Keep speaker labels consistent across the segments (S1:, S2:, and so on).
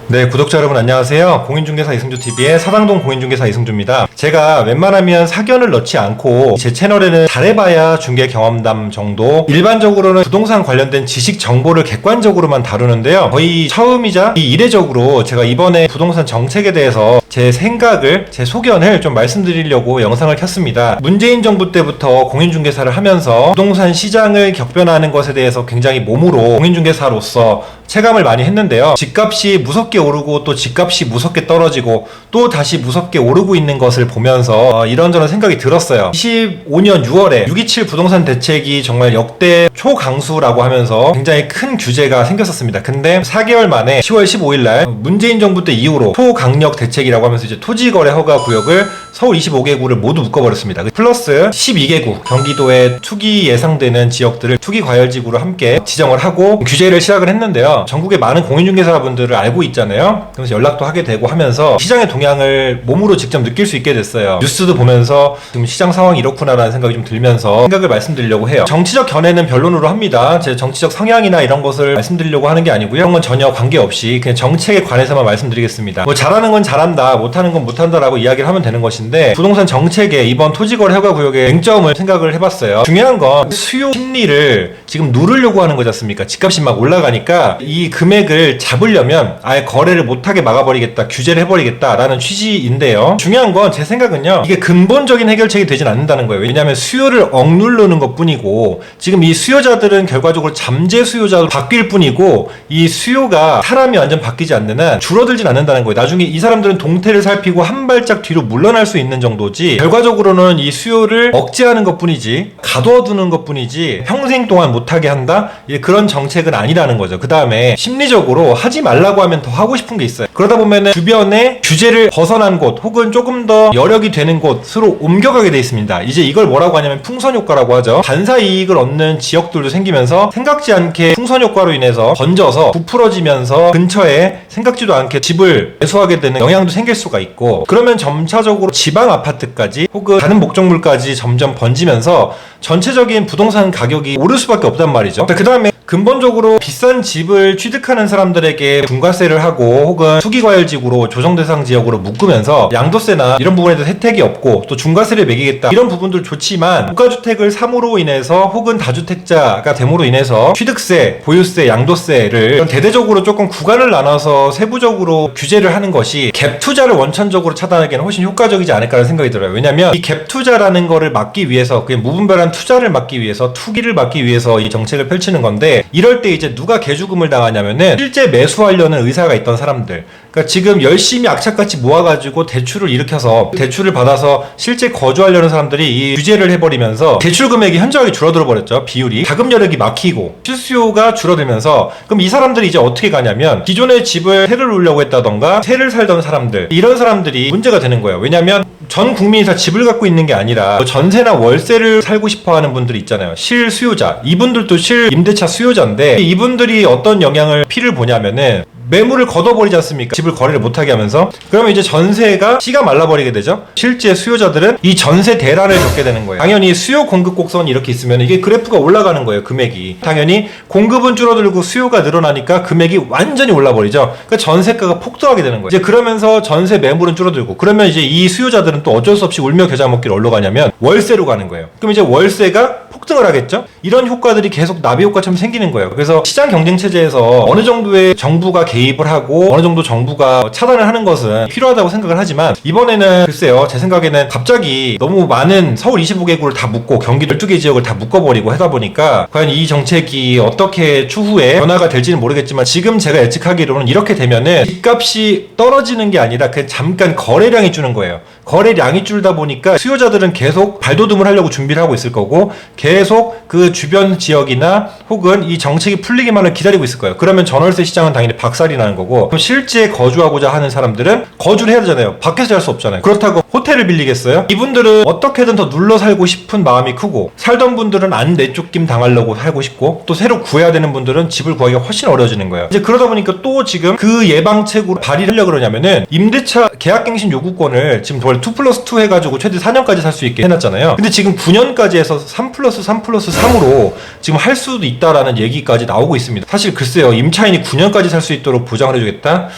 S1: 네, 구독자 여러분 안녕하세요. 공인중개사 이승주TV의 사당동 공인중개사 이승주입니다. 제가 웬만하면 사견을 넣지 않고 제 채널에는 잘해봐야 중개 경험담 정도, 일반적으로는 부동산 관련된 지식 정보를 객관적으로만 다루는데요. 거의 처음이자 이례적으로 제가 이번에 부동산 정책에 대해서 제 생각을, 제 소견을 좀 말씀드리려고 영상을 켰습니다. 문재인 정부 때부터 공인중개사를 하면서 부동산 시장을 격변하는 것에 대해서 굉장히 몸으로 공인중개사로서 체감을 많이 했는데요. 집값이 무섭게 오르고 또 집값이 무섭게 떨어지고 또 다시 무섭게 오르고 있는 것을 보면서 이런저런 생각이 들었어요. 25년 6월에 6.27 부동산 대책이 정말 역대 초강수라고 하면서 굉장히 큰 규제가 생겼었습니다. 근데 4개월 만에 10월 15일 날 문재인 정부 때 이후로 초강력 대책이라고 하면서 이제 토지거래 허가 구역을 서울 25개구를 모두 묶어버렸습니다. 플러스 12개구 경기도에 투기 예상되는 지역들을 투기 과열지구로 함께 지정을 하고 규제를 시작을 했는데요. 전국의 많은 공인중개사분들을 알고 있잖아요. 그래서 연락도 하게 되고 하면서 시장의 동향을 몸으로 직접 느낄 수 있게 됐어요. 뉴스도 보면서 지금 시장 상황이 이렇구나라는 생각이 좀 들면서 생각을 말씀드리려고 해요. 정치적 견해는 변론으로 합니다. 제 정치적 성향이나 이런 것을 말씀드리려고 하는 게 아니고요. 그런 건 전혀 관계없이 그냥 정책에 관해서만 말씀드리겠습니다. 뭐 잘하는 건 잘한다, 못하는 건 못한다라고 이야기를 하면 되는 것인데, 부동산 정책에 이번 토지거래 허가 구역의 맹점을 생각을 해봤어요. 중요한 건 수요 심리를 지금 누르려고 하는 거지 않습니까? 집값이 막 올라가니까 이 금액을 잡으려면 아예 거래를 못하게 막아버리겠다, 규제를 해버리겠다라는 취지인데요. 중요한 건 제 생각은요, 이게 근본적인 해결책이 되진 않는다는 거예요. 왜냐하면 수요를 억누르는 것 뿐이고, 지금 이 수요자들은 결과적으로 잠재 수요자로 바뀔 뿐이고, 이 수요가 사람이 완전 바뀌지 않는 한 줄어들진 않는다는 거예요. 나중에 이 사람들은 동태를 살피고 한 발짝 뒤로 물러날 수 있는 정도지, 결과적으로는 이 수요를 억제하는 것 뿐이지, 가둬두는 것 뿐이지 평생 동안 못하게 한다? 그런 정책은 아니라는 거죠. 그 다음에 심리적으로 하지 말라고 하면 더 하고 싶은 게 있어요. 그러다 보면은 주변에 규제를 벗어난 곳 혹은 조금 더 여력이 되는 곳으로 옮겨가게 돼 있습니다. 이제 이걸 뭐라고 하냐면 풍선효과라고 하죠. 반사 이익을 얻는 지역들도 생기면서 생각지 않게 풍선효과로 인해서 번져서 부풀어지면서 근처에 생각지도 않게 집을 매수하게 되는 영향도 생길 수가 있고, 그러면 점차적으로 지방 아파트까지 혹은 다른 목적물까지 점점 번지면서 전체적인 부동산 가격이 오를 수밖에 없단 말이죠. 그 다음에 근본적으로 비싼 집을 취득하는 사람들에게 중과세를 하고 혹은 투기과열지구로 조정대상 지역으로 묶으면서 양도세나 이런 부분에 대해서 혜택이 없고 또 중과세를 매기겠다, 이런 부분들 좋지만 국가주택을 삼으로 인해서 혹은 다주택자가 됨으로 인해서 취득세, 보유세, 양도세를 대대적으로 조금 구간을 나눠서 세부적으로 규제를 하는 것이 갭 투자를 원천적으로 차단하기에는 훨씬 효과적이지 않을까라는 생각이 들어요. 왜냐하면 이 갭 투자라는 거를 막기 위해서, 그냥 무분별한 투자를 막기 위해서, 투기를 막기 위해서 이 정책을 펼치는 건데, 이럴 때 이제 누가 개주금을 당하냐면은 실제 매수하려는 의사가 있던 사람들, 그러니까 지금 열심히 악착같이 모아가지고 대출을 일으켜서 대출을 받아서 실제 거주하려는 사람들이 이 규제를 해버리면서 대출 금액이 현저하게 줄어들어 버렸죠. 비율이, 자금 여력이 막히고 실수요가 줄어들면서, 그럼 이 사람들이 이제 어떻게 가냐면 기존의 집을 세를 놓으려고 했다던가 세를 살던 사람들, 이런 사람들이 문제가 되는 거예요. 왜냐하면 전 국민이 다 집을 갖고 있는 게 아니라 전세나 월세를 살고 싶어하는 분들이 있잖아요. 실수요자, 이분들도 실임대차 수요자인데, 이분들이 어떤 영향을 피를 보냐면은 매물을 걷어버리지 않습니까? 집을 거래를 못하게 하면서. 그러면 이제 전세가 씨가 말라버리게 되죠. 실제 수요자들은 이 전세 대란을 겪게 되는 거예요. 당연히 수요 공급 곡선이 이렇게 있으면 이게 그래프가 올라가는 거예요. 금액이. 당연히 공급은 줄어들고 수요가 늘어나니까 금액이 완전히 올라버리죠. 그러니까 전세가가 폭등하게 되는 거예요. 이제 그러면서 전세 매물은 줄어들고, 그러면 이제 이 수요자들은 또 어쩔 수 없이 울며 겨자 먹기를 어디로 가냐면 월세로 가는 거예요. 그럼 이제 월세가 폭등을 하겠죠? 이런 효과들이 계속 나비 효과처럼 생기는 거예요. 그래서 시장 경쟁 체제에서 어느 정도의 정부가 개입을 하고 어느 정도 정부가 차단을 하는 것은 필요하다고 생각을 하지만, 이번에는 글쎄요, 제 생각에는 갑자기 너무 많은 서울 25개구를 다 묶고 경기도 12개 지역을 다 묶어버리고 하다 보니까 과연 이 정책이 어떻게 추후에 변화가 될지는 모르겠지만, 지금 제가 예측하기로는 이렇게 되면은 집값이 떨어지는 게 아니라 그냥 잠깐 거래량이 주는 거예요. 거래량이 줄다 보니까 수요자들은 계속 발돋움을 하려고 준비를 하고 있을 거고, 계속 그 주변 지역이나 혹은 이 정책이 풀리기만을 기다리고 있을 거예요. 그러면 전월세 시장은 당연히 박살이 나는 거고, 그럼 실제 거주하고자 하는 사람들은 거주를 해야 되잖아요. 밖에서 살 수 없잖아요. 그렇다고 호텔을 빌리겠어요? 이분들은 어떻게든 더 눌러 살고 싶은 마음이 크고, 살던 분들은 안 내쫓김 당하려고 살고 싶고, 또 새로 구해야 되는 분들은 집을 구하기가 훨씬 어려워지는 거예요. 이제 그러다 보니까 또 지금 그 예방책으로 발의를 하려고 그러냐면은 임대차 계약갱신 요구권을 지금 2+2 해가지고 최대 4년까지 살 수 있게 해놨잖아요. 근데 지금 9년까지 해서 3+3+3으로 지금 할 수도 있다라는 얘기까지 나오고 있습니다. 사실 글쎄요, 임차인이 9년까지 살 수 있도록 보장을 해주겠다?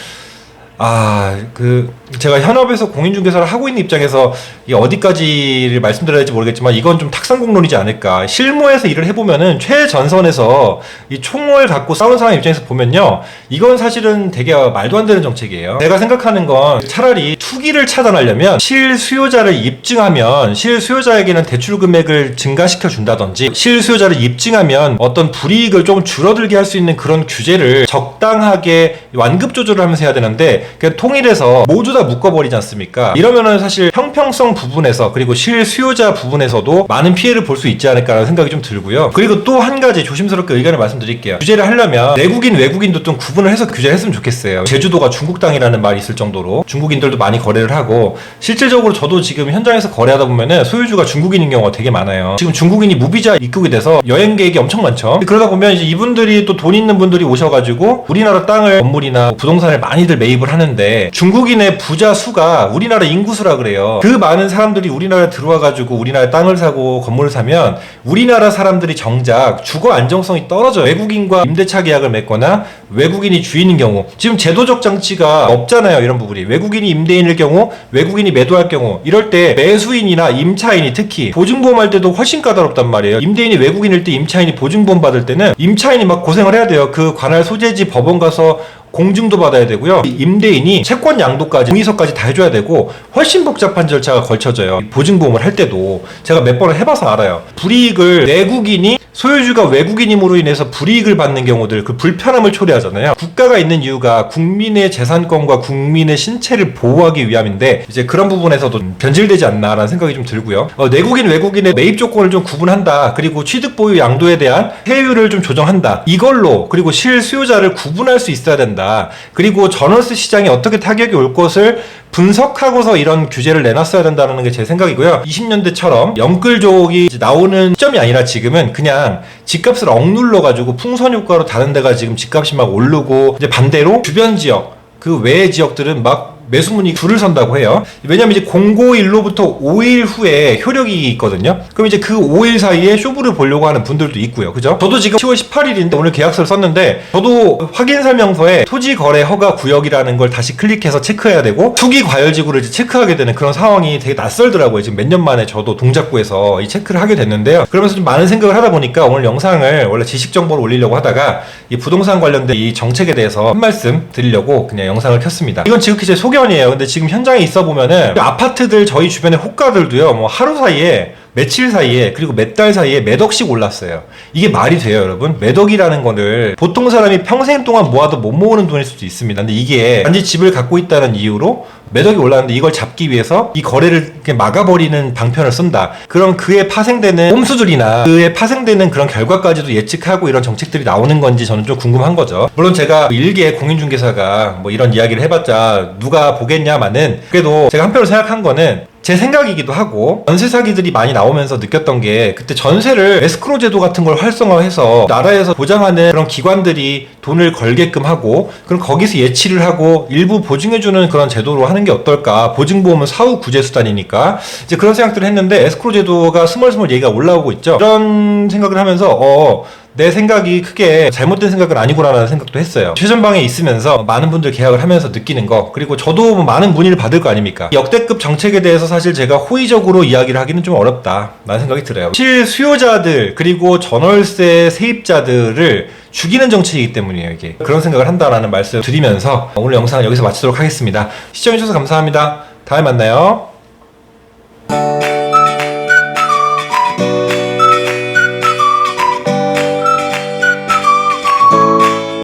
S1: 제가 현업에서 공인중개사를 하고 있는 입장에서 이게 어디까지를 말씀드려야 할지 모르겠지만 이건 좀 탁상공론이지 않을까. 실무에서 일을 해보면은 최전선에서 이 총을 갖고 싸운 사람 입장에서 보면요, 이건 사실은 되게 말도 안 되는 정책이에요. 내가 생각하는 건 차라리 투기를 차단하려면 실수요자를 입증하면 실수요자에게는 대출 금액을 증가시켜 준다든지, 실수요자를 입증하면 어떤 불이익을 좀 줄어들게 할 수 있는 그런 규제를 적당하게 완급 조절을 하면서 해야 되는데, 그냥 통일해서 모두 다 묶어버리지 않습니까? 이러면은 사실 형평성 부분에서 그리고 실수요자 부분에서도 많은 피해를 볼 수 있지 않을까라는 생각이 좀 들고요. 그리고 또 한 가지 조심스럽게 의견을 말씀드릴게요. 규제를 하려면 내국인 외국인도 좀 구분을 해서 규제를 했으면 좋겠어요. 제주도가 중국 땅이라는 말이 있을 정도로 중국인들도 많이 거래를 하고, 실질적으로 저도 지금 현장에서 거래하다 보면은 소유주가 중국인인 경우가 되게 많아요. 지금 중국인이 무비자 입국이 돼서 여행 계획이 엄청 많죠. 그러다 보면 이제 이분들이 또 돈 있는 분들이 오셔가지고 우리나라 땅을, 건물이나 부동산을 많이들 매입을 하는데, 중국인의 부자 수가 우리나라 인구수라 그래요. 그 많은 사람들이 우리나라에 들어와가지고 우리나라에 땅을 사고 건물을 사면 우리나라 사람들이 정작 주거 안정성이 떨어져요. 외국인과 임대차 계약을 맺거나 외국인이 주인인 경우, 지금 제도적 장치가 없잖아요. 이런 부분이 외국인이 임대인일 경우, 외국인이 매도할 경우, 이럴 때 매수인이나 임차인이 특히 보증보험할 때도 훨씬 까다롭단 말이에요. 임대인이 외국인일 때 임차인이 보증보험 받을 때는 임차인이 막 고생을 해야 돼요. 그 관할 소재지 법원 가서 공증도 받아야 되고요. 임대인이 채권 양도까지, 동의서까지 다 해줘야 되고 훨씬 복잡한 절차가 걸쳐져요. 보증보험을 할 때도 제가 몇 번을 해봐서 알아요. 불이익을 내국인이 소유주가 외국인임으로 인해서 불이익을 받는 경우들, 그 불편함을 초래하잖아요. 국가가 있는 이유가 국민의 재산권과 국민의 신체를 보호하기 위함인데, 이제 그런 부분에서도 변질되지 않나라는 생각이 좀 들고요. 내국인 외국인의 매입 조건을 좀 구분한다. 그리고 취득 보유 양도에 대한 세율을 좀 조정한다. 이걸로, 그리고 실수요자를 구분할 수 있어야 된다. 그리고 전월세 시장에 어떻게 타격이 올 것을 분석하고서 이런 규제를 내놨어야 된다는 게 제 생각이고요. 20년대처럼 영끌족이 나오는 시점이 아니라 지금은 그냥 집값을 억눌러 가지고 풍선 효과로 다른 데가 지금 집값이 막 오르고, 이제 반대로 주변 지역, 그 외의 지역들은 막 매수문이 줄을 선다고 해요. 왜냐면 이제 공고일로부터 5일 후에 효력이 있거든요. 그럼 이제 그 5일 사이에 쇼부를 보려고 하는 분들도 있고요. 그죠? 저도 지금 10월 18일인데 오늘 계약서를 썼는데, 저도 확인 설명서에 토지 거래 허가 구역이라는 걸 다시 클릭해서 체크해야 되고, 투기 과열지구를 이제 체크하게 되는 그런 상황이 되게 낯설더라고요. 지금 몇 년 만에 저도 동작구에서 이 체크를 하게 됐는데요. 그러면서 좀 많은 생각을 하다 보니까 오늘 영상을 원래 지식 정보를 올리려고 하다가 이 부동산 관련된 이 정책에 대해서 한 말씀 드리려고 그냥 영상을 켰습니다. 이건 지극히 제 소견이에요. 근데 지금 현장에 있어 보면은 아파트들, 저희 주변의 호가들도요, 뭐 하루 사이에, 며칠 사이에, 그리고 몇 달 사이에 몇 억씩 올랐어요. 이게 말이 돼요, 여러분? 몇 억이라는 거를 보통 사람이 평생 동안 모아도 못 모으는 돈일 수도 있습니다. 근데 이게 단지 집을 갖고 있다는 이유로 몇 억이 올랐는데, 이걸 잡기 위해서 이 거래를 막아버리는 방편을 쓴다. 그럼 그에 파생되는 꼼수들이나 그에 파생되는 그런 결과까지도 예측하고 이런 정책들이 나오는 건지 저는 좀 궁금한 거죠. 물론 제가 일개 공인중개사가 뭐 이런 이야기를 해봤자 누가 보겠냐마는, 그래도 제가 한편으로 생각한 거는 제 생각이기도 하고, 전세 사기들이 많이 나오면서 느꼈던 게, 그때 전세를 에스크로 제도 같은 걸 활성화해서 나라에서 보장하는 그런 기관들이 돈을 걸게끔 하고, 그럼 거기서 예치를 하고 일부 보증해주는 그런 제도로 하는 게 어떨까. 보증보험은 사후 구제 수단이니까. 이제 그런 생각들을 했는데, 에스크로 제도가 스멀스멀 얘기가 올라오고 있죠. 이런 생각을 하면서 내 생각이 크게 잘못된 생각은 아니구나라는 생각도 했어요. 최전방에 있으면서 많은 분들 계약을 하면서 느끼는 거, 그리고 저도 뭐 많은 문의를 받을 거 아닙니까? 역대급 정책에 대해서 사실 제가 호의적으로 이야기를 하기는 좀 어렵다 라는 생각이 들어요. 실수요자들, 그리고 전월세 세입자들을 죽이는 정책이기 때문이에요. 이게 그런 생각을 한다라는 말씀을 드리면서 오늘 영상을 여기서 마치도록 하겠습니다. 시청해주셔서 감사합니다. 다음에 만나요.